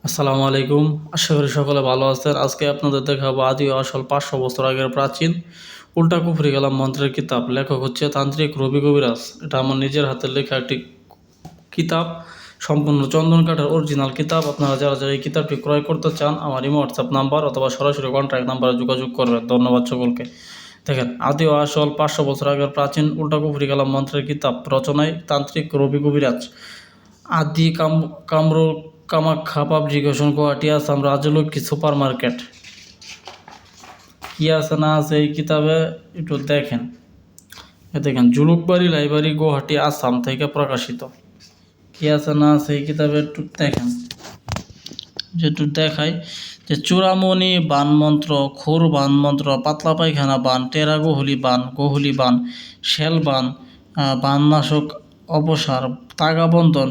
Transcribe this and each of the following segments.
আসসালামু আলাইকুম। আশা করি সকলে ভালো আছেন। আজকে আপনাদের দেখাবো আদি ও আসল 500 বছর আগের প্রাচীন উল্টা কুফরি কালাম মন্ত্রের কিতাব। লেখক হচ্ছে তান্ত্রিক রবি কবিরাজ। এটা আমার নিজের হাতের লেখা একটি কিতাব, সম্পূর্ণ চন্দন কাঠের অরিজিনাল কিতাব। আপনারা যারা যারা এই কিতাবটি ক্রয় করতে চান আমার ইমো হোয়াটসঅ্যাপ নাম্বার অথবা সরাসরি কন্ট্যাক্ট নাম্বারে যোগাযোগ করবেন। ধন্যবাদ সকলকে। দেখেন, আদি ও আসল 500 বছর আগের প্রাচীন উল্টা কুফরি কালাম মন্ত্রের কিতাব, রচনায় তান্ত্রিক Rabi Kabiraj. Adi Kamrup Kamakhya publication, Guwahati, Assam, Rajlakshmi super market. কি আছে না আছে এই কিতাবে একটু দেখেন। দেখেন, জুলুকবাড়ি লাইব্রেরি, গুয়াহাটি, আসাম থেকে প্রকাশিত। কি আছে না আছে এই কিতাবে একটু দেখেন। যেটু দেখায় যে চূড়ামণি বান মন্ত্র, খুর বান মন্ত্র, পাতলা পায়খানা বান, টেরা গহুলি বান, শেল বান, বাননাশক অপসার, তাগা বন্ধন,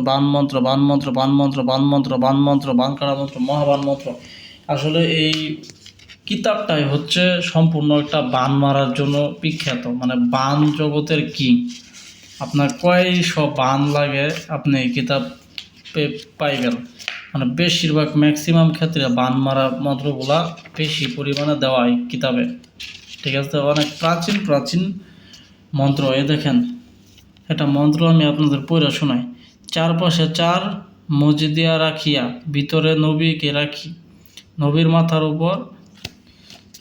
বানকাড়া মন্ত্র, মহাবান মন্ত্র। আসলে এই কিতাবটাই হচ্ছে সম্পূর্ণ একটা বান মারার জন্য বিখ্যাত, মানে বান জগতের কিং। আপনার কয়শো বান লাগে আপনি এই কিতাব পাইবেন। মানে বেশিরভাগ ম্যাক্সিমাম ক্ষেত্রে বান মারা মন্ত্রগুলা বেশি পরিমাণে দেওয়া হয় কিতাবে। ঠিক আছে, অনেক প্রাচীন প্রাচীন মন্ত্র। দেখেন, এটা মন্ত্র আমি আপনাদের পড়ে শোনাই। চারপাশে চার মজিদিয়া রাখিয়া, ভিতরে নবীকে রাখি, নবীর মাথার উপর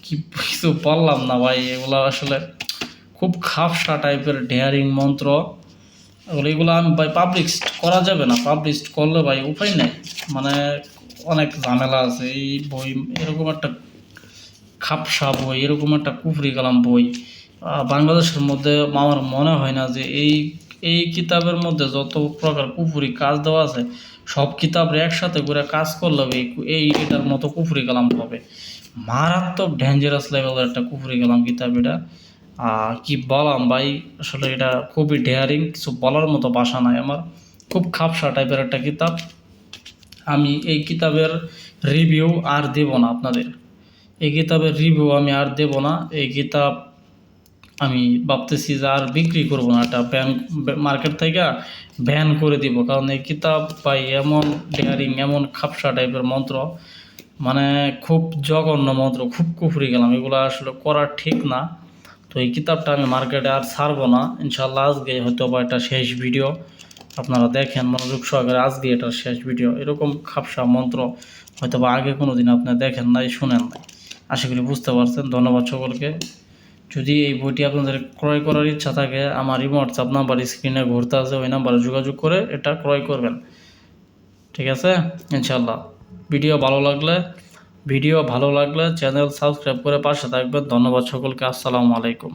কিছু বললাম না ভাই, এগুলো আসলে খুব খাপসা টাইপের ডেয়ারিং মন্ত্র। এগুলো আমি ভাই পাবলিশ করা যাবে না, পাবলিশ করলে ভাই উপায় নেই, মানে অনেক ঝামেলা আছে। এই বই এরকম একটা খাপসা বই, এরকম একটা কুফরি কালাম বই বাংলাদেশের মধ্যে আমার মনে হয় না যে এই এই কিতাবের মধ্যে যত প্রকার কুফরি কাজ দেওয়া আছে সব কিতাবের একসাথে করে কাজ করলে এই এটার মতো কুফরি কালাম হবে। মারাত্মক ডেঞ্জারাস লেভেলের একটা কুফরি কালাম কিতাব এটা। কি বললাম ভাই, আসলে এটা খুবই ডেয়ারিং, কিছু বলার মতো ভাষা নাই আমার। খুব খাপসা টাইপের একটা কিতাব। আমি এই কিতাবের রিভিউ আর দেব না আপনাদের। এই কিতাবের রিভিউ আমি আর দেব না। এই কিতাব আমি ভাবতেছি যে আর বিক্রি করব না, এটা মার্কেট থেকে ব্যান করে দিব। কারণ এই কিতাব পাই এমন ডেয়ারিং, এমন খাপসা টাইপের মন্ত্র, মানে খুব জঘন্য মন্ত্র, খুব কুফরি গেলাম, এগুলো আসলে করা ঠিক না। তো এই কিতাবটা আমি মার্কেটে আর ছাড়বো না ইনশাল্লাহ। আজকে হয়তো বা এটা শেষ ভিডিও, আপনারা দেখেন মনোযোগ সহকারে। আজকে এটার শেষ ভিডিও। এরকম খাপসা মন্ত্র হয়তো বা আগে কোনো দিন আপনি দেখেন নাই, শুনেন নাই। আশা করি বুঝতে পারছেন। ধন্যবাদ সকলকে। যদি এই বইটি আপনাদের ক্রয় করার ইচ্ছা থাকে আমার ইমো হোয়াটসঅ্যাপ নাম্বার স্ক্রিনে ঘুরতে আছে, ওই নাম্বারে যোগাযোগ করে এটা ক্রয় করবেন। ঠিক আছে ইনশাল্লাহ। ভিডিও ভালো লাগলে চ্যানেল সাবস্ক্রাইব করে পাশে থাকবেন। ধন্যবাদ সকলকে। আসসালামু আলাইকুম।